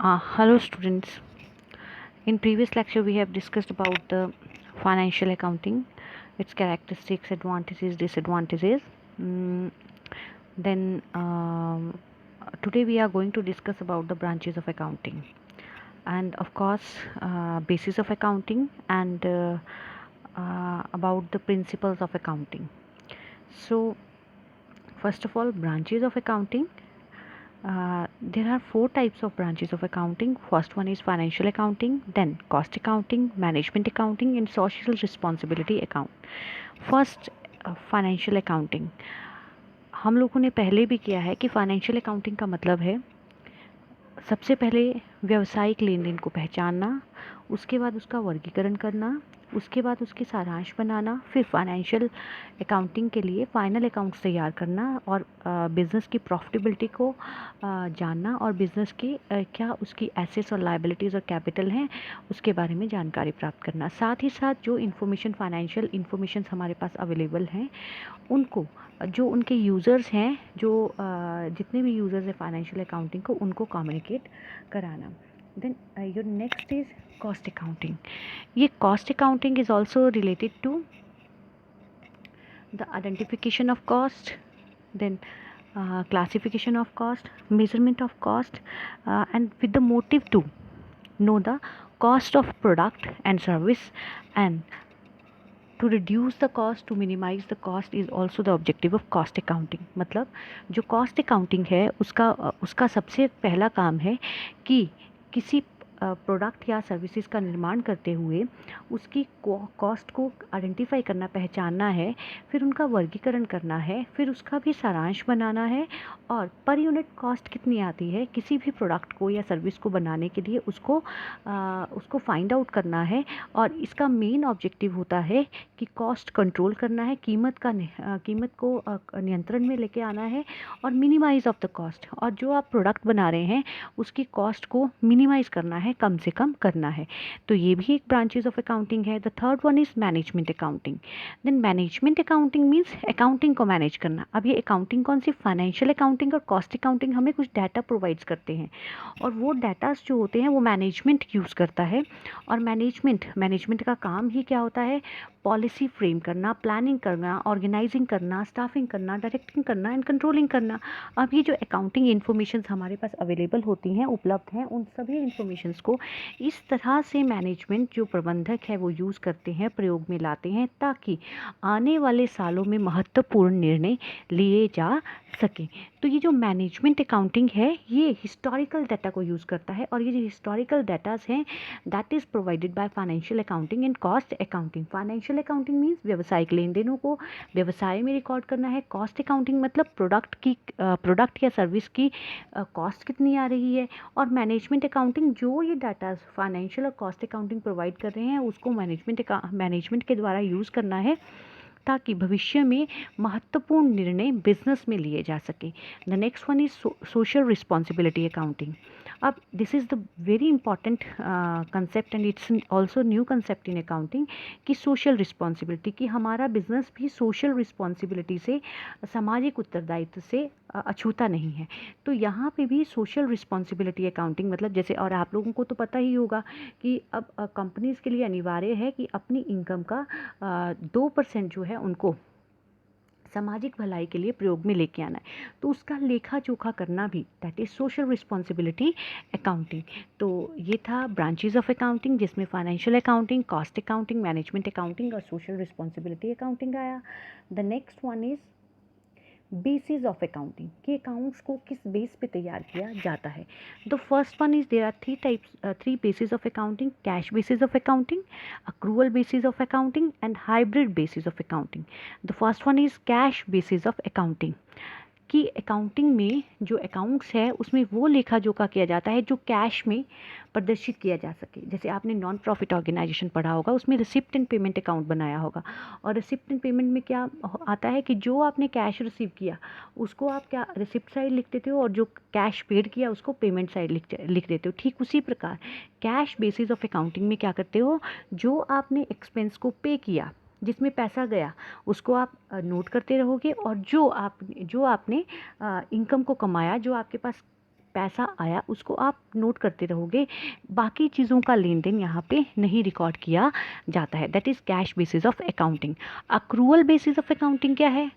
Hello students. In previous lecture we have discussed about the financial accounting, its characteristics, advantages, disadvantages. Mm, then today we are going to discuss about the branches of accounting and of course basis of accounting and about the principles of accounting. So first of all, branches of accounting. There are four types of branches of accounting. First one is financial accounting, then cost accounting, management accounting, and social responsibility account. First financial accounting हम लोगों ने पहले भी किया है कि financial accounting का मतलब है सबसे पहले व्यावसायिक लेन देन को पहचानना, उसके बाद उसका वर्गीकरण करना, उसके बाद उसके सारांश बनाना, फिर फाइनेंशियल अकाउंटिंग के लिए फाइनल अकाउंट्स तैयार करना और बिज़नेस की प्रॉफिटेबिलिटी को जानना और बिज़नेस की क्या उसकी एसेट्स और लायबिलिटीज़ और कैपिटल हैं उसके बारे में जानकारी प्राप्त करना। साथ ही साथ जो इन्फॉर्मेशन फाइनेंशियल इन्फॉर्मेशन हमारे पास अवेलेबल हैं उनको जो उनके यूज़र्स हैं जितने भी यूज़र्स हैं फाइनेंशियल अकाउंटिंग को उनको कम्युनिकेट कराना। Then your next is cost accounting. ये cost accounting is also related to the identification of cost, then classification of cost, measurement of cost, and with the motive to know the cost of product and service, and to reduce the cost, to minimize the cost is also the objective of cost accounting। मतलब जो cost accounting है उसका सबसे पहला काम है कि किसी प्रोडक्ट या सर्विसेज का निर्माण करते हुए उसकी कॉस्ट को आइडेंटिफाई करना, पहचानना है, फिर उनका वर्गीकरण करना है, फिर उसका भी सारांश बनाना है और पर यूनिट कॉस्ट कितनी आती है किसी भी प्रोडक्ट को या सर्विस को बनाने के लिए उसको फाइंड आउट करना है। और इसका मेन ऑब्जेक्टिव होता है कि कॉस्ट कंट्रोल करना है, कीमत को नियंत्रण में लेके आना है और मिनिमाइज ऑफ द कॉस्ट, और जो आप प्रोडक्ट बना रहे हैं उसकी कॉस्ट को मिनिमाइज करना है, कम से कम करना है। तो ये भी एक ब्रांचेज ऑफ अकाउंटिंग है। The third one is management accounting. Then management accounting means accounting को मैनेज करना। अब ये अकाउंटिंग कौन सी, फाइनेंशियल अकाउंटिंग और कॉस्ट अकाउंटिंग हमें कुछ डाटा प्रोवाइड्स करते हैं और वो डाटास जो होते हैं वो मैनेजमेंट यूज़ करता है। और मैनेजमेंट का काम ही क्या होता है, पॉलिसी फ्रेम करना, प्लानिंग करना, ऑर्गेनाइजिंग करना, स्टाफिंग करना, डायरेक्टिंग करना एंड कंट्रोलिंग करना। अब ये जो अकाउंटिंग इन्फॉर्मेशंस हमारे पास अवेलेबल होती हैं, उपलब्ध हैं, उन सभी इन्फॉर्मेशंस को इस तरह से मैनेजमेंट जो प्रबंधक है वो यूज़ करते हैं, प्रयोग में लाते हैं ताकि आने वाले सालों में महत्वपूर्ण निर्णय लिए जा सकें। तो ये जो मैनेजमेंट अकाउंटिंग है ये हिस्टोरिकल डाटा को यूज़ करता है और ये जो हिस्टोरिकल डाटास हैं that is provided by financial accounting and cost accounting. Financial accounting means व्यवसायिक लेन देनों को व्यवसाय में रिकॉर्ड करना है। कॉस्ट अकाउंटिंग मतलब प्रोडक्ट या सर्विस की कॉस्ट कितनी आ रही है। और मैनेजमेंट अकाउंटिंग जो ये डाटा फाइनेंशियल और कॉस्ट अकाउंटिंग प्रोवाइड कर रहे हैं उसको मैनेजमेंट के द्वारा यूज़ करना है ताकि भविष्य में महत्वपूर्ण निर्णय बिजनेस में लिए जा सके। The next one is social responsibility accounting. अब this is the very important concept and it's also new concept in accounting कि सोशल रिस्पॉन्सिबिलिटी, कि हमारा बिजनेस भी सोशल रिस्पॉन्सिबिलिटी से, सामाजिक उत्तरदायित्व से अछूता नहीं है। तो यहाँ पे भी सोशल रिस्पॉन्सिबिलिटी अकाउंटिंग मतलब जैसे, और आप लोगों को तो पता ही होगा कि अब कंपनीज़ के लिए अनिवार्य है कि अपनी इनकम का 2% जो है उनको सामाजिक भलाई के लिए प्रयोग में लेके आना है। तो उसका लेखा जोखा करना भी that is social responsibility accounting. तो ये था ब्रांचेज ऑफ अकाउंटिंग जिसमें financial accounting, cost accounting, management accounting और सोशल रिस्पॉन्सिबिलिटी अकाउंटिंग आया। The next one is basis of accounting, कि अकाउंट्स को किस बेस पे तैयार किया जाता है। The first one is there are three basis of accounting: cash basis of accounting, accrual basis of accounting and hybrid basis of accounting. The first one is cash basis of accounting, कि accounting में जो accounts है उसमें वो लेखा जोखा किया जाता है जो कैश में प्रदर्शित किया जा सके। जैसे आपने नॉन प्रॉफिट ऑर्गेनाइजेशन पढ़ा होगा, उसमें रिसिप्ट एंड पेमेंट अकाउंट बनाया होगा। और रिसिप्ट एंड पेमेंट में क्या आता है कि जो आपने कैश रिसीव किया उसको आप क्या रिसिप्ट साइड लिख देते हो और जो कैश पेड किया उसको पेमेंट साइड लिख देते हो। ठीक उसी प्रकार कैश बेसिस ऑफ अकाउंटिंग में क्या करते हो, जो आपने एक्सपेंस को पे किया, जिसमें पैसा गया, उसको आप नोट करते रहोगे और जो आपने इनकम को कमाया, जो आपके पास पैसा आया उसको आप नोट करते रहोगे, बाकी चीज़ों का लेन देन यहाँ पे नहीं रिकॉर्ड किया जाता है। That is cash basis of accounting. Accrual basis of accounting क्या है?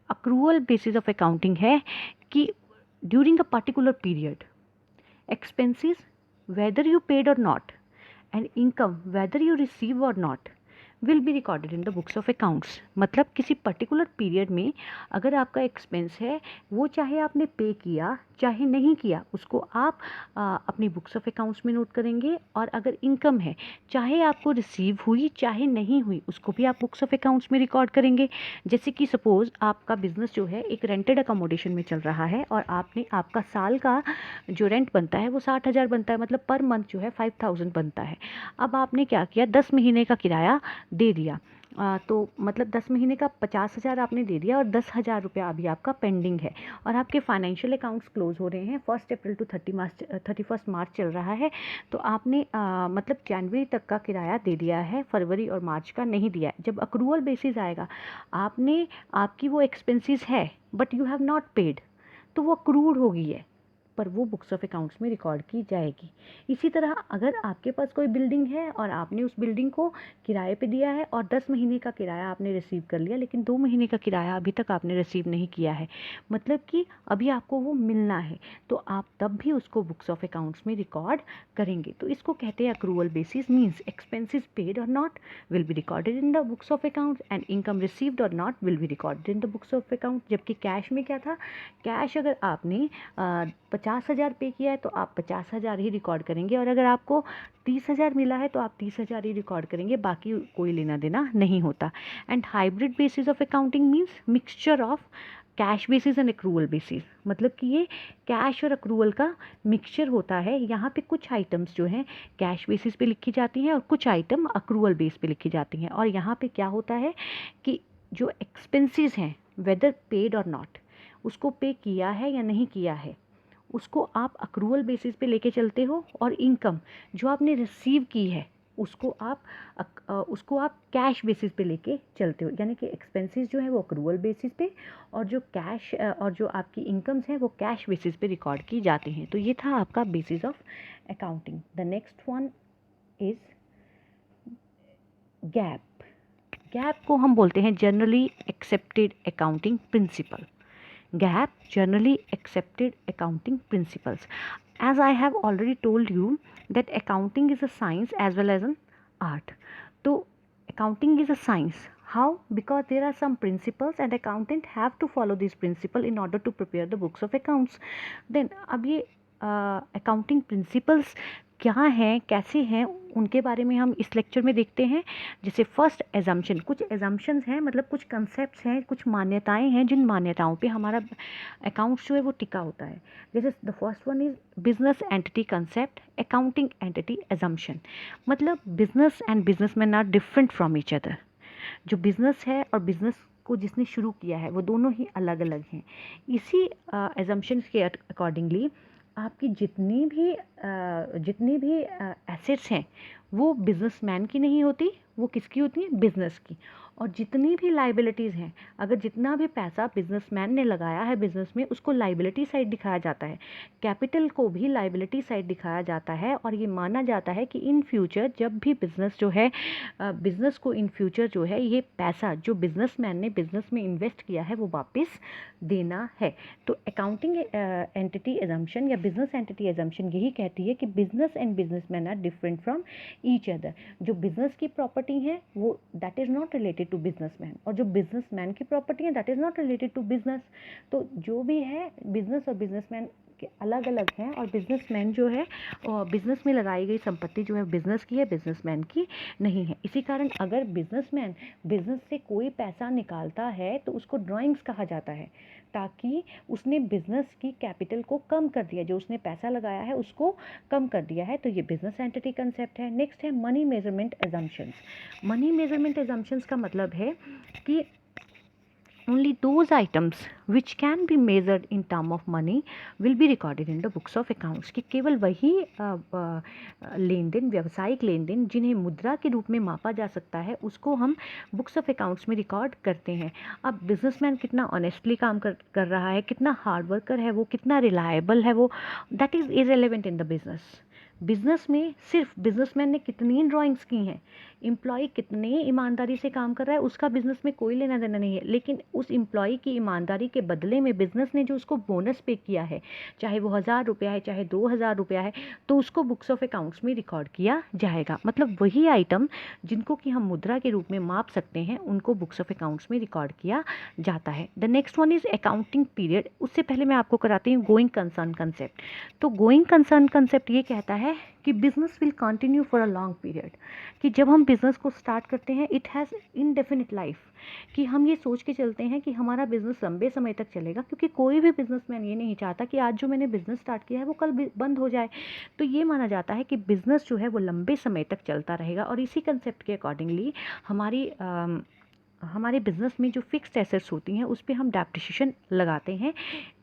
अक्रूवल बेसिस ऑफ अकाउंटिंग है कि during a particular period expenses whether you paid or not and income whether you receive or not will be recorded in the books of accounts। मतलब किसी particular period में अगर आपका expense है, वो चाहे आपने पे किया चाहे नहीं किया, उसको आप अपनी बुक्स ऑफ अकाउंट्स में नोट करेंगे। और अगर इनकम है, चाहे आपको रिसीव हुई चाहे नहीं हुई, उसको भी आप बुक्स ऑफ अकाउंट्स में रिकॉर्ड करेंगे। जैसे कि सपोज़ आपका बिजनेस जो है एक रेंटेड अकोमोडेशन में चल रहा है और आपका साल का जो रेंट बनता है वो 60,000 बनता है, मतलब पर मंथ जो है 5,000 बनता है। अब आपने क्या किया, 10 महीने का किराया दे दिया, तो मतलब 10 महीने का 50,000 आपने दे दिया और 10,000 रुपया अभी आपका पेंडिंग है और आपके फाइनेंशियल अकाउंट्स क्लोज हो रहे हैं 1 अप्रैल टू 31 मार्च चल रहा है। तो आपने मतलब जनवरी तक का किराया दे दिया है, फरवरी और मार्च का नहीं दिया है। जब अक्रूवल बेसिस आएगा, आपकी वो एक्सपेंसेस है but you have not paid, तो वो अक्रूड हो गई है, पर वो बुक्स ऑफ अकाउंट्स में रिकॉर्ड की जाएगी। इसी तरह अगर आपके पास कोई बिल्डिंग है और आपने उस बिल्डिंग को किराए पे दिया है और 10 महीने का किराया आपने रिसीव कर लिया, लेकिन 2 महीने का किराया अभी तक आपने रिसीव नहीं किया है, मतलब कि अभी आपको वो मिलना है, तो आप तब भी उसको बुक्स ऑफ अकाउंट्स में रिकॉर्ड करेंगे। तो इसको कहते हैं accrual basis. Means expenses paid or not will be recorded in the books of accounts and income received or not will be recorded in the books of account. जबकि cash में क्या था, कैश अगर आपने 50,000 पे किया है तो आप 50,000 ही रिकॉर्ड करेंगे, और अगर आपको 30,000 मिला है तो आप 30,000 ही रिकॉर्ड करेंगे, बाकी कोई लेना देना नहीं होता। And hybrid basis of accounting means mixture of cash basis and accrual basis. मतलब कि ये कैश और अक्रूवल का मिक्सचर होता है। यहाँ पे कुछ आइटम्स जो हैं कैश बेसिस पे लिखी जाती हैं और कुछ आइटम अक्रूवल बेस पे लिखी जाती हैं। और यहाँ पे क्या होता है कि जो एक्सपेंसेस हैं वेदर पेड और नॉट, उसको पे किया है या नहीं किया है, उसको आप अक्रूवल बेसिस पे लेके चलते हो, और इनकम जो आपने रिसीव की है उसको आप कैश बेसिस पे लेके चलते हो। यानी कि एक्सपेंसेस जो है वो अक्रूवल बेसिस पे और जो कैश और जो आपकी इनकम्स हैं वो कैश बेसिस पे रिकॉर्ड की जाती हैं। तो ये था आपका basis of accounting. The next one is gap. Gap को हम बोलते हैं generally accepted accounting principle. GAAP, generally accepted accounting principles. As I have already told you that accounting is a science as well as an art. So accounting is a science. How? Because there are some principles and accountant have to follow these principles in order to prepare the books of accounts. Then अब ये accounting principles क्या हैं, कैसे हैं, उनके बारे में हम इस लेक्चर में देखते हैं। जैसे फर्स्ट एजम्पशन, कुछ एजम्पशंस हैं, मतलब कुछ कंसेप्ट्स हैं, कुछ मान्यताएं हैं, जिन मान्यताओं पे हमारा अकाउंट्स जो है वो टिका होता है। जैसे the first one is business entity concept, accounting entity assumption. मतलब business and businessman are different from each other. जो बिजनेस है और बिजनेस को जिसने शुरू किया है वो दोनों ही अलग अलग हैं। इसी एजम्पशंस के अकॉर्डिंगली आपकी जितनी भी एसेट्स हैं वो बिजनेसमैन की नहीं होती, वो किसकी होती हैं, बिजनेस की। और जितनी भी लाइबिलिटीज़ हैं, अगर जितना भी पैसा बिजनेसमैन ने लगाया है बिजनेस में, उसको लाइबिलिटी साइड दिखाया जाता है। कैपिटल को भी लाइबिलिटी साइड दिखाया जाता है। और ये माना जाता है कि इन फ्यूचर जब भी बिजनेस जो है बिजनेस को इन फ्यूचर जो है ये पैसा जो बिजनेसमैन ने बिजनेस में इन्वेस्ट किया है वो वापस देना है। तो अकाउंटिंग एंटिटी एजम्पशन या बिजनेस एंटिटी एजम्पशन यही कहती है कि business and businessman are different from each other. जो बिजनेस की प्रॉपर्टी है वो that is not related to businessman, और जो बिजनेसमैन की प्रॉपर्टी है that is not related to business. तो जो भी है बिजनेस और बिजनेसमैन के अलग अलग हैं। और बिजनेसमैन जो है बिजनेस में लगाई गई संपत्ति जो है बिजनेस की है, बिजनेसमैन की नहीं है। इसी कारण अगर बिजनेसमैन बिजनेस से कोई पैसा निकालता है तो उसको ड्राइंग्स कहा जाता है, ताकि उसने बिजनेस की कैपिटल को कम कर दिया, जो उसने पैसा लगाया है उसको कम कर दिया है। तो ये बिजनेस एंटिटी कंसेप्ट है। नेक्स्ट है money measurement assumptions. Money measurement assumptions का मतलब है कि only those items which can be measured in term of money will be recorded in the books of accounts, कि केवल वही लेन देन, व्यावसायिक लेन देन जिन्हें मुद्रा के रूप में मापा जा सकता है, उसको हम बुक्स ऑफ अकाउंट्स में रिकॉर्ड करते हैं। अब बिजनेसमैन कितना ऑनेस्टली काम कर रहा है, कितना हार्ड वर्कर है वो, कितना रिलायबल है वो, that is irrelevant in the business. Business में सिर्फ बिजनेसमैन ने कितनी ड्राइंग्स की हैं, एम्प्लॉय कितने ईमानदारी से काम कर रहा है, उसका बिजनेस में कोई लेना देना नहीं है, लेकिन उस एम्प्लॉय की ईमानदारी के बदले में बिजनेस ने जो उसको बोनस पे किया है, चाहे वो 1,000 रुपया है चाहे 2,000 रुपया है, तो उसको बुक्स ऑफ अकाउंट्स में रिकॉर्ड किया जाएगा। मतलब वही आइटम जिनको कि हम मुद्रा के रूप में माप सकते हैं, उनको बुक्स ऑफ अकाउंट्स में रिकॉर्ड किया जाता है। The next one is accounting period. उससे पहले मैं आपको कराती हूँ गोइंग कंसर्न कंसेप्ट। तो गोइंग कंसर्न कंसेप्ट ये कहता है कि business will continue for a long period, कि जब हम बिज़नेस को स्टार्ट करते हैं इट हैज़ इनडेफिनिट लाइफ, कि हम ये सोच के चलते हैं कि हमारा बिज़नेस लंबे समय तक चलेगा, क्योंकि कोई भी बिजनेसमैन ये नहीं चाहता कि आज जो मैंने बिज़नेस स्टार्ट किया है वो कल बंद हो जाए। तो ये माना जाता है कि बिज़नेस जो है वो लंबे समय तक चलता रहेगा, और इसी कंसेप्ट के अकॉर्डिंगली हमारे बिज़नेस में जो फिक्स्ड एसेट्स होती हैं उस पे हम डेप्रिसिएशन लगाते हैं,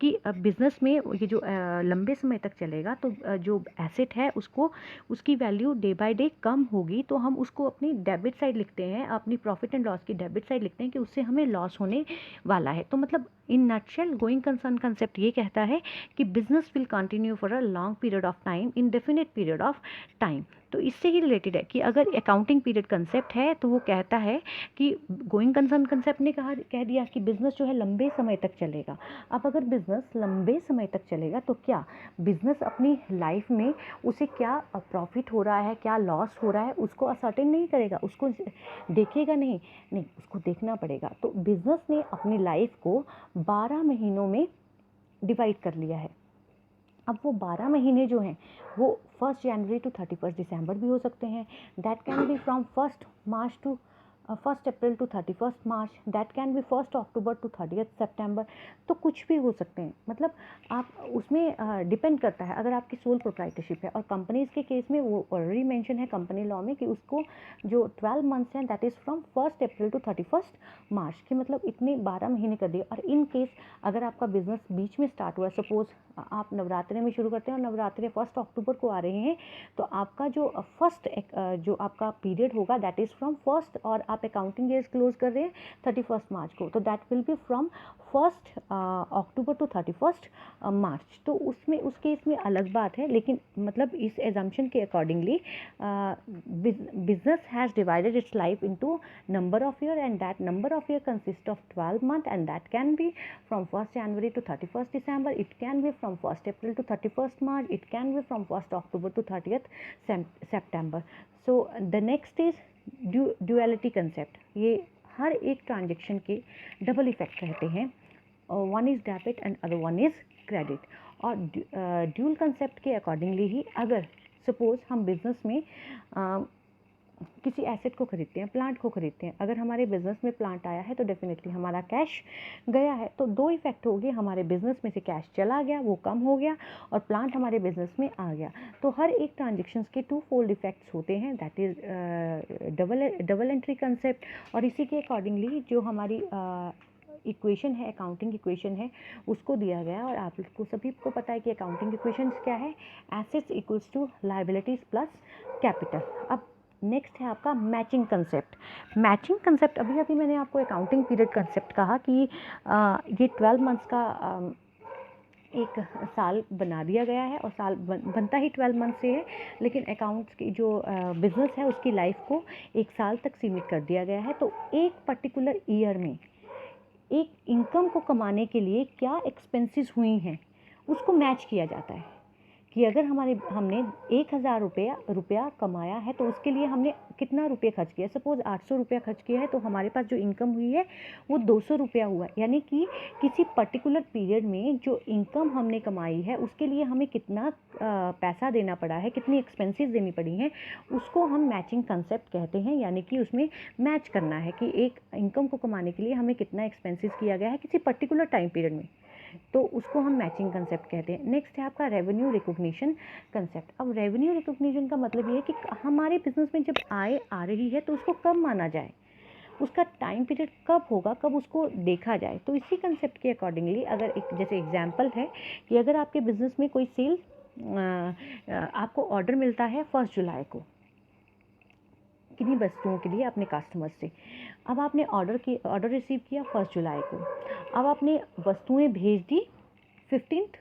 कि बिज़नेस में ये जो लंबे समय तक चलेगा तो जो एसेट है उसको, उसकी वैल्यू डे बाय डे कम होगी, तो हम उसको अपनी डेबिट साइड लिखते हैं, अपनी प्रॉफिट एंड लॉस की डेबिट साइड लिखते हैं कि उससे हमें लॉस होने वाला है। तो मतलब in nutshell going concern concept ये कहता है कि business will continue for a long period of time, indefinite period of time. तो इससे ही रिलेटेड है कि अगर अकाउंटिंग पीरियड कंसेप्ट है तो वो कहता है कि गोइंग कंसर्न कंसेप्ट ने कह दिया कि बिज़नेस जो है लंबे समय तक चलेगा। अब अगर बिज़नेस लंबे समय तक चलेगा तो क्या बिज़नेस अपनी लाइफ में उसे क्या प्रॉफिट हो रहा है, क्या लॉस हो रहा है, उसको असर्टेन नहीं करेगा, उसको देखेगा नहीं, नहीं उसको देखना पड़ेगा। तो बिज़नेस ने अपनी लाइफ को 12 महीनों में डिवाइड कर लिया है। अब वो 12 महीने जो हैं वो 1 जनवरी टू 31 दिसंबर भी हो सकते हैं, that can be from 1 March to 1 April to 31 March, that can be 1 October to 30 September. तो कुछ भी हो सकते हैं, मतलब आप उसमें डिपेंड करता है। अगर आपकी सोल प्रोप्राइटरशिप है, और कंपनीज के केस में वो ऑलरेडी मेंशन है कंपनी लॉ में कि उसको जो 12 मंथ्स हैं that is from 1 April to 31 March, के मतलब इतने 12 महीने कर दिए। और इन केस अगर आपका बिजनेस बीच में स्टार्ट हुआ, सपोज आप नवरात्रि में शुरू करते हैं और नवरात्रि 1 अक्टूबर को आ रहे हैं, तो आपका जो फर्स्ट जो आपका पीरियड होगा दैट इज़ फ्रॉम 1, और आप अकाउंटिंग ईयर क्लोज कर रहे हैं 31 मार्च को, तो that will be from 1 October to 31 March. तो उसमें उस केस में अलग बात है, लेकिन मतलब इस एजम्पशन के accordingly business has divided it's life into number of year, and that number of year consists of 12 months, and that can be from 1st January to 31st December, it can be from 1st April to 31st March, it can be from 1st October to 30th September. So the next is duality concept. ये हर एक transaction के double effect रहते हैं, one is debit and other one is credit. और dual concept के accordingly ही अगर suppose हम business में किसी एसेट को खरीदते हैं, प्लांट को खरीदते हैं, अगर हमारे बिजनेस में प्लांट आया है तो डेफिनेटली हमारा कैश गया है। तो दो इफेक्ट हो गए, हमारे बिजनेस में से कैश चला गया, वो कम हो गया, और प्लांट हमारे बिजनेस में आ गया। तो हर एक ट्रांजेक्शन्स के 2 फोल्ड इफेक्ट्स होते हैं, that is double entry concept. और इसी के अकॉर्डिंगली जो हमारी इक्वेशन है, अकाउंटिंग इक्वेशन है, उसको दिया गया है। और आप लोग को सभी को पता है कि अकाउंटिंग इक्वेशंस क्या है, assets equals to liabilities plus capital. अब नेक्स्ट है आपका मैचिंग कंसेप्ट। मैचिंग कंसेप्ट अभी अभी मैंने आपको अकाउंटिंग पीरियड कंसेप्ट कहा कि ये 12 मंथ्स का एक साल बना दिया गया है, और साल बनता ही 12 मंथ से है, लेकिन अकाउंट्स की जो बिज़नेस है उसकी लाइफ को 1 साल तक सीमित कर दिया गया है। तो एक पर्टिकुलर ईयर में एक इनकम को कमाने के लिए क्या एक्सपेंसेस हुई हैं उसको मैच किया जाता है, कि अगर हमने 1,000 रुपया कमाया है तो उसके लिए हमने कितना रुपये खर्च किया। सपोज 800 रुपया खर्च किया है, तो हमारे पास जो इनकम हुई है वो 200 रुपया हुआ। यानी कि किसी पर्टिकुलर पीरियड में जो इनकम हमने कमाई है उसके लिए हमें कितना पैसा देना पड़ा है, कितनी एक्सपेंसेस देनी पड़ी हैं, उसको हम मैचिंग कंसेप्ट कहते हैं। यानी कि उसमें मैच करना है कि एक इनकम को कमाने के लिए हमें कितना एक्सपेंसेस किया गया है किसी पर्टिकुलर टाइम पीरियड में, तो उसको हम मैचिंग कंसेप्ट कहते हैं। नेक्स्ट है आपका रेवेन्यू रिकॉग्निशन कंसेप्ट। अब रेवेन्यू रिकॉग्निशन का मतलब ये है कि हमारे बिजनेस में जब आय आ रही है तो उसको कब माना जाए, उसका टाइम पीरियड कब होगा, कब उसको देखा जाए। तो इसी कंसेप्ट के अकॉर्डिंगली अगर एक जैसे एग्जांपल है कि अगर आपके बिजनेस में कोई सेल आपको ऑर्डर मिलता है 1 जुलाई को किन्हीं वस्तुओं के लिए अपने कस्टमर से, अब आपने ऑर्डर रिसीव किया 1 जुलाई को, अब आपने वस्तुएं भेज दी 15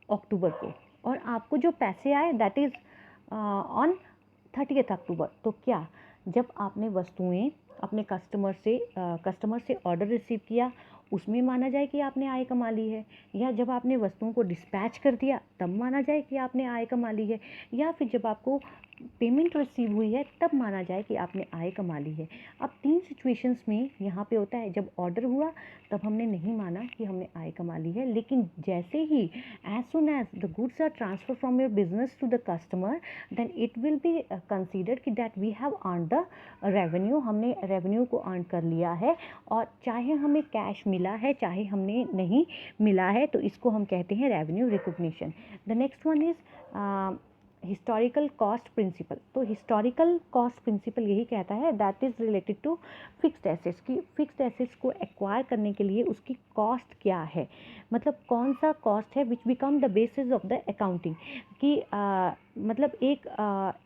अक्टूबर को, और आपको जो पैसे आए दैट इज़ ऑन 30 अक्टूबर। तो क्या जब आपने वस्तुएं अपने कस्टमर से ऑर्डर रिसीव किया उसमें माना जाए कि आपने आय कमा ली है, या जब आपने वस्तुओं को डिस्पैच कर दिया तब माना जाए कि आपने आय कमा ली है, या फिर जब आपको पेमेंट रिसीव हुई है तब माना जाए कि आपने आय कमा ली है। अब 3 सिचुएशंस में यहाँ पे होता है, जब ऑर्डर हुआ तब हमने नहीं माना कि हमने आय कमा ली है, लेकिन जैसे ही as soon as the goods are transfer from your business to the customer then it will be considered कि that we have earn the revenue, हमने रेवेन्यू को अर्न कर लिया है, और चाहे हमें कैश मिला है चाहे हमने नहीं मिला है, तो इसको हम कहते हैं revenue recognition. The next one is historical cost principle. तो हिस्टोरिकल कॉस्ट प्रिंसिपल यही कहता है that is related to fixed assets, की फिक्स्ड एसेट्स को एक्वायर करने के लिए उसकी कॉस्ट क्या है, मतलब कौन सा कॉस्ट है विच become the basis of the accounting, कि मतलब एक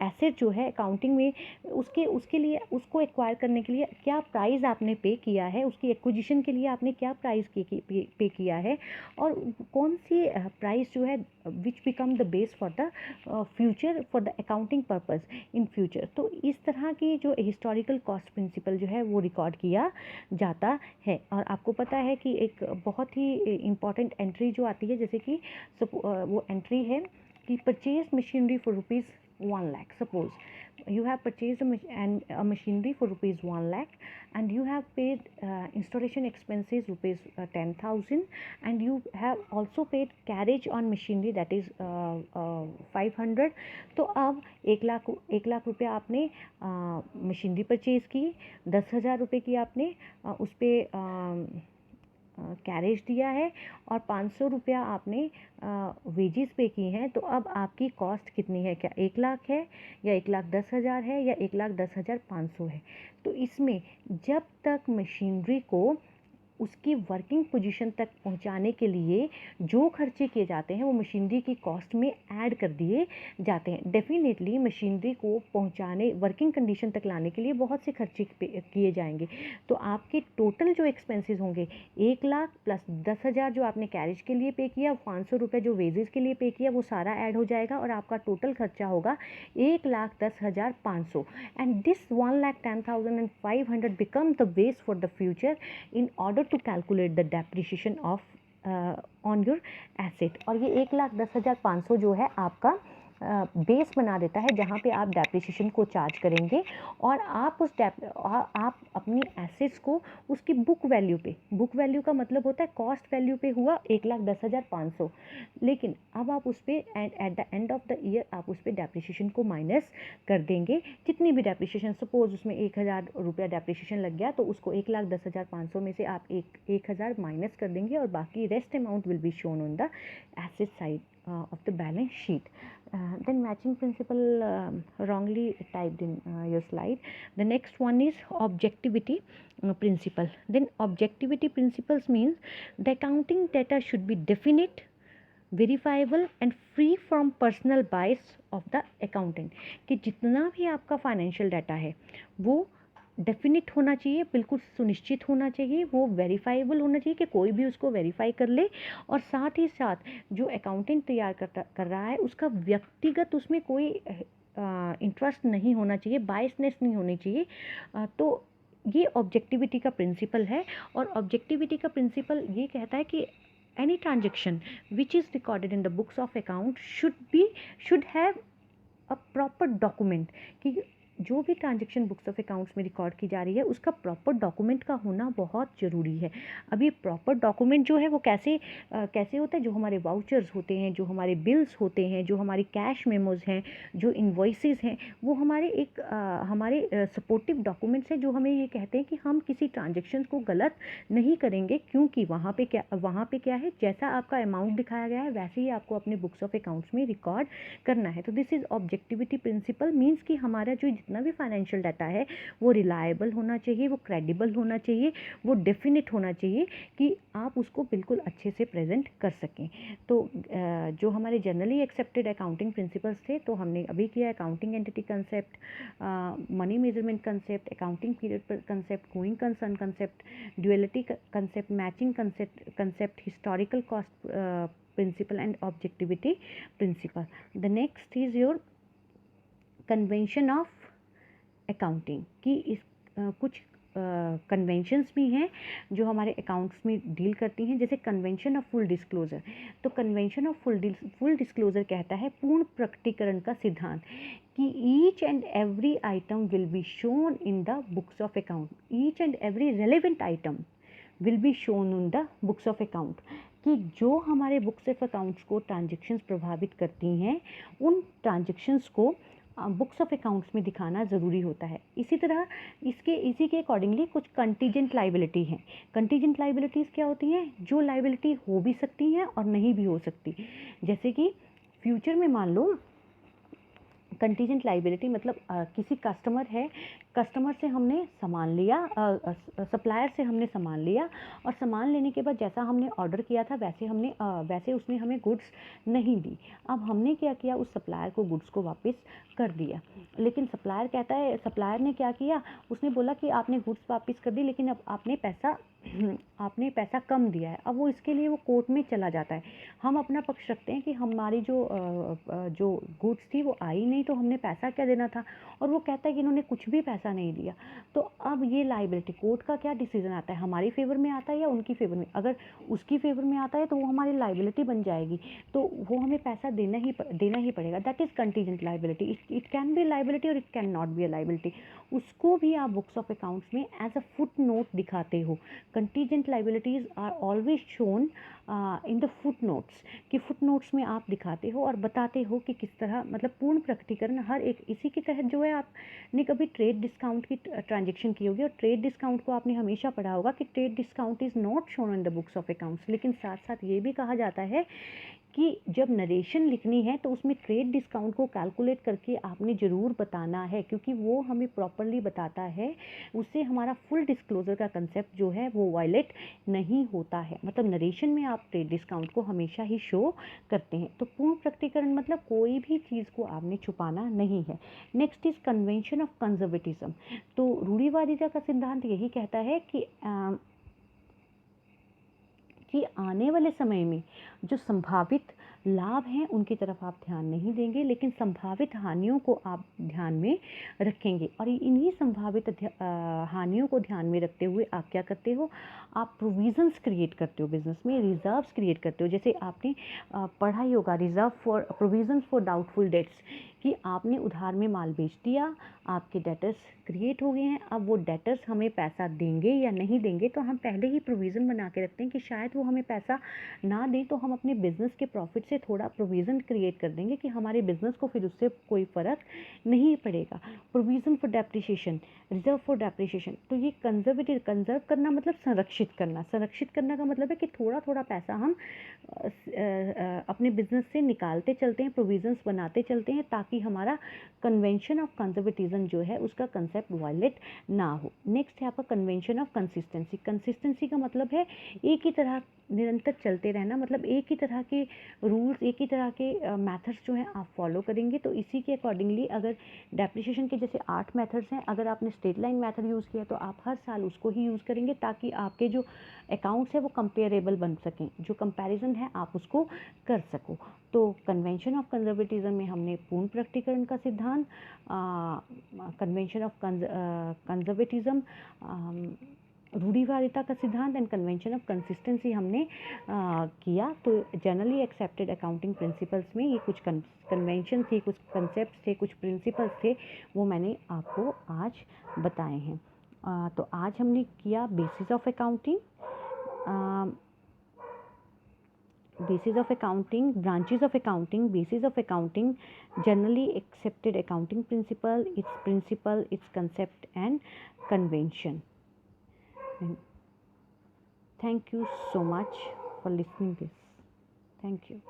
एसेट जो है अकाउंटिंग में उसके लिए उसको एक्वायर करने के लिए क्या प्राइस आपने पे किया है, उसकी एक्विजिशन के लिए आपने क्या प्राइस पे किया है, और कौन सी प्राइस जो है विच become the base for the future for the accounting purpose in future. तो इस तरह की जो हिस्टोरिकल कॉस्ट प्रिंसिपल जो है वो रिकॉर्ड किया जाता है। और आपको पता है कि एक बहुत ही इम्पॉर्टेंट एंट्री जो आती है, जैसे कि वो एंट्री है कि purchase machinery for ₹1,00,000। Suppose you have purchased a machinery for ₹1,00,000 and you have paid installation expenses ₹10,000 and you have also paid carriage on machinery that is 500। तो अब 1 लाख रुपया आपने मशीनरी परचेज की, 10,000 रुपये की आपने उस पर कैरेज दिया है, और 500 रुपया आपने वेजेस पे की हैं। तो अब आपकी कॉस्ट कितनी है, क्या 1 लाख है या 1,10,000 है या 1,10,500 है। तो इसमें जब तक मशीनरी को उसकी वर्किंग पोजीशन तक पहुंचाने के लिए जो खर्चे किए जाते हैं वो मशीनरी की कॉस्ट में ऐड कर दिए जाते हैं। डेफिनेटली मशीनरी को पहुंचाने वर्किंग कंडीशन तक लाने के लिए बहुत से खर्चे किए जाएंगे, तो आपके टोटल जो एक्सपेंसेस होंगे 1,00,000 प्लस 10,000 जो आपने कैरेज के लिए पे किया, 500 रुपये जो वेजेस के लिए पे किया, वो सारा ऐड हो जाएगा और आपका टोटल खर्चा होगा 1,10,500। And this 1,10,500 become the base for the future in order to calculate the depreciation of on your asset। और ये 1,10,500 जो है आपका बेस बना देता है जहाँ पे आप डेप्रिसिएशन को चार्ज करेंगे, और आप आप अपनी एसेट्स को उसकी बुक वैल्यू का मतलब होता है कॉस्ट वैल्यू पे हुआ 1,10,500, लेकिन अब आप उस पर at the end of the year आप उस पर डेप्रिसिएशन को माइनस कर देंगे। जितनी भी डेप्रिसिएशन, सपोज उसमें 1,000 रुपया डेप्रिसिएशन लग गया, तो उसको 1,10,500 में से आप 1,000 माइनस कर देंगे, और बाकी rest amount will be shown on the asset side of the balance sheet। Then matching principle wrongly typed in your slide। The next one is objectivity principle। Then objectivity principles means the accounting data should be definite, verifiable and free from personal bias of the accountant। कि जितना भी आपका financial data है वो definite होना चाहिए, बिल्कुल सुनिश्चित होना चाहिए, वो वेरीफाइबल होना चाहिए कि कोई भी उसको वेरीफाई कर ले, और साथ ही साथ जो अकाउंटेंट तैयार कर रहा है उसका व्यक्तिगत उसमें कोई इंटरेस्ट नहीं होना चाहिए, बायसनेस नहीं होनी चाहिए। तो ये ऑब्जेक्टिविटी का प्रिंसिपल है, और ऑब्जेक्टिविटी का प्रिंसिपल ये कहता है कि any transaction which is recorded in the books of account should have a proper document। कि जो भी ट्रांजेक्शन बुक्स ऑफ अकाउंट्स में रिकॉर्ड की जा रही है उसका प्रॉपर डॉक्यूमेंट का होना बहुत ज़रूरी है। अब ये प्रॉपर डॉक्यूमेंट जो है वो कैसे होता है, जो हमारे वाउचर्स होते हैं, जो हमारे बिल्स होते हैं, जो हमारी कैश मेमोज हैं, जो इन्वॉइसेस हैं, वो हमारे सपोर्टिव डॉक्यूमेंट्स हैं, जो हमें ये कहते हैं कि हम किसी ट्रांजेक्शन को गलत नहीं करेंगे, क्योंकि वहाँ पे क्या है, जैसा आपका अमाउंट दिखाया गया है वैसे ही आपको अपने बुक्स ऑफ अकाउंट्स में रिकॉर्ड करना है। तो this is objectivity principle means कि हमारा जो जितना भी फाइनेंशियल डाटा है वो रिलायबल होना चाहिए, वो क्रेडिबल होना चाहिए, वो डेफिनेट होना चाहिए कि आप उसको बिल्कुल अच्छे से प्रेजेंट कर सकें। तो जो हमारे जनरली एक्सेप्टेड अकाउंटिंग प्रिंसिपल्स थे, तो हमने अभी किया accounting entity concept, money measurement concept, accounting period concept, going concern concept, duality concept, matching concept, historical cost principle and objectivity principle. The next is your convention of accounting कि इस कुछ conventions भी हैं जो हमारे अकाउंट्स में deal करती हैं, जैसे कन्वेंशन ऑफ फुल डिस्क्लोजर। तो कन्वेंशन ऑफ फुल डिस्क्लोजर कहता है पूर्ण प्रकटीकरण का सिद्धांत कि each and every item will be shown in the books of account, each and every relevant item will be shown in the books of account, कि जो हमारे बुक्स ऑफ अकाउंट्स को ट्रांजेक्शन्स प्रभावित करती हैं उन ट्रांजेक्शन्स को बुक्स ऑफ अकाउंट्स में दिखाना ज़रूरी होता है। इसी तरह इसी के अकॉर्डिंगली कुछ कंटीजेंट लाइबिलिटी हैं। कंटीजेंट लाइबिलिटीज़ क्या होती हैं? जो लाइबिलिटी हो भी सकती हैं और नहीं भी हो सकती। जैसे कि फ्यूचर में मान लो कंटीजेंट लाइबिलिटी मतलब किसी कस्टमर है, कस्टमर से हमने सामान लिया, सप्लायर से हमने सामान लिया और सामान लेने के बाद जैसा हमने ऑर्डर किया था वैसे उसने हमें गुड्स नहीं दी। अब हमने क्या किया, उस सप्लायर को गुड्स को वापस कर दिया, लेकिन सप्लायर ने क्या किया, उसने बोला कि आपने गुड्स वापस कर दी लेकिन अब आपने पैसा कम दिया है। अब वो इसके लिए वो कोर्ट में चला जाता है। हम अपना पक्ष रखते हैं कि हमारी जो गुड्स थी वो आई नहीं तो हमने पैसा क्या देना था, और वो कहता है कि इन्होंने कुछ भी पैसा नहीं दिया। तो अब ये लाइबिलिटी, कोर्ट का क्या डिसीजन आता है, हमारी फेवर में आता है या उनकी फेवर में? अगर उसकी फेवर में आता है तो वो हमारी लाइबिलिटी बन जाएगी, तो वो हमें पैसा देना ही पड़ेगा। That is contingent liability. It can be liability or it can not be a liability. उसको भी आप बुक्स ऑफ अकाउंट्स में एज अ फुट नोट दिखाते हो। Contingent liabilities are always shown in the foot notes, कि foot notes में आप दिखाते हो और बताते हो कि किस तरह, मतलब पूर्ण प्रकटीकरण हर एक। इसी के तहत जो है, आपने कभी ट्रेड डिस्काउंट की ट्रांजेक्शन की होगी और ट्रेड डिस्काउंट को आपने हमेशा पढ़ा होगा कि trade discount is not shown in the books of accounts. लेकिन साथ साथ ये भी कहा जाता है कि जब नरेशन लिखनी है तो उसमें ट्रेड डिस्काउंट को कैलकुलेट करके आपने ज़रूर बताना है, क्योंकि वो हमें प्रॉपरली बताता है। उससे हमारा फुल डिस्क्लोजर का कंसेप्ट जो है वो वायलेट नहीं होता है। मतलब नरेशन में आप ट्रेड डिस्काउंट को हमेशा ही शो करते हैं। तो पूर्ण प्रकटीकरण मतलब कोई भी चीज़ को आपने छुपाना नहीं है। Next is convention of conservatism. तो रूढ़िवादिता का सिद्धांत यही कहता है कि आने वाले समय में जो संभावित लाभ हैं उनकी तरफ आप ध्यान नहीं देंगे, लेकिन संभावित हानियों को आप ध्यान में रखेंगे। और इन्हीं संभावित हानियों को ध्यान में रखते हुए आप क्या करते हो, आप प्रोविजंस क्रिएट करते हो, बिजनेस में रिजर्व्स क्रिएट करते हो। जैसे आपने पढ़ा ही होगा, प्रोविजंस फॉर डाउटफुल डेट्स, कि आपने उधार में माल बेच दिया, आपके डेटर्स क्रिएट हो गए हैं। अब वो डेटर्स हमें पैसा देंगे या नहीं देंगे, तो हम पहले ही प्रोविज़न बना के रखते हैं कि शायद वो हमें पैसा ना दें, तो हम अपने बिज़नेस के प्रॉफिट से थोड़ा प्रोविज़न क्रिएट कर देंगे कि हमारे बिज़नेस को फिर उससे कोई फ़र्क नहीं पड़ेगा। Provision for depreciation, reserve for depreciation. तो ये कंजर्व करना मतलब संरक्षित करना का मतलब है कि थोड़ा थोड़ा पैसा हम अपने बिजनेस से निकालते चलते हैं, प्रोविजंस बनाते चलते हैं, ताकि हमारा कन्वेंशन ऑफ कंजर्वेटिज्म जो है उसका कंसेप्ट वायलेट ना हो। नेक्स्ट है आपका कन्वेंशन ऑफ कंसिस्टेंसी। कंसिस्टेंसी का मतलब है एक ही तरह निरंतर चलते रहना, मतलब एक ही तरह के रूल्स, एक ही तरह के मेथड्स जो हैं आप फॉलो करेंगे। तो इसी के अकॉर्डिंगली अगर डेप्रिसिएशन के जैसे 8 मेथड्स हैं, अगर आपने स्ट्रेट लाइन मेथड यूज़ किया तो आप हर साल उसको ही यूज़ करेंगे, ताकि आपके जो अकाउंट्स है वो कंपेरेबल बन सकें, जो कंपैरिजन है आप उसको कर सको। तो कन्वेंशन ऑफ कंजर्वेटिज्म में हमने पूर्ण प्रकटीकरण का सिद्धांत, कन्वेंशन ऑफ कंजर्वेटिज्म, रूढ़िवादिता का सिद्धांत एंड कन्वेंशन ऑफ कंसिस्टेंसी हमने किया। तो जनरली एक्सेप्टेड अकाउंटिंग प्रिंसिपल्स में ये कुछ कन्वेंशन थे, कुछ कंसेप्ट थे, कुछ प्रिंसिपल्स थे, वो मैंने आपको आज बताए हैं। तो आज हमने किया basis of accounting, basis of accounting, branches of accounting, basis of accounting, generally accepted accounting principle, its concept and convention. And thank you so much for listening this. Thank you.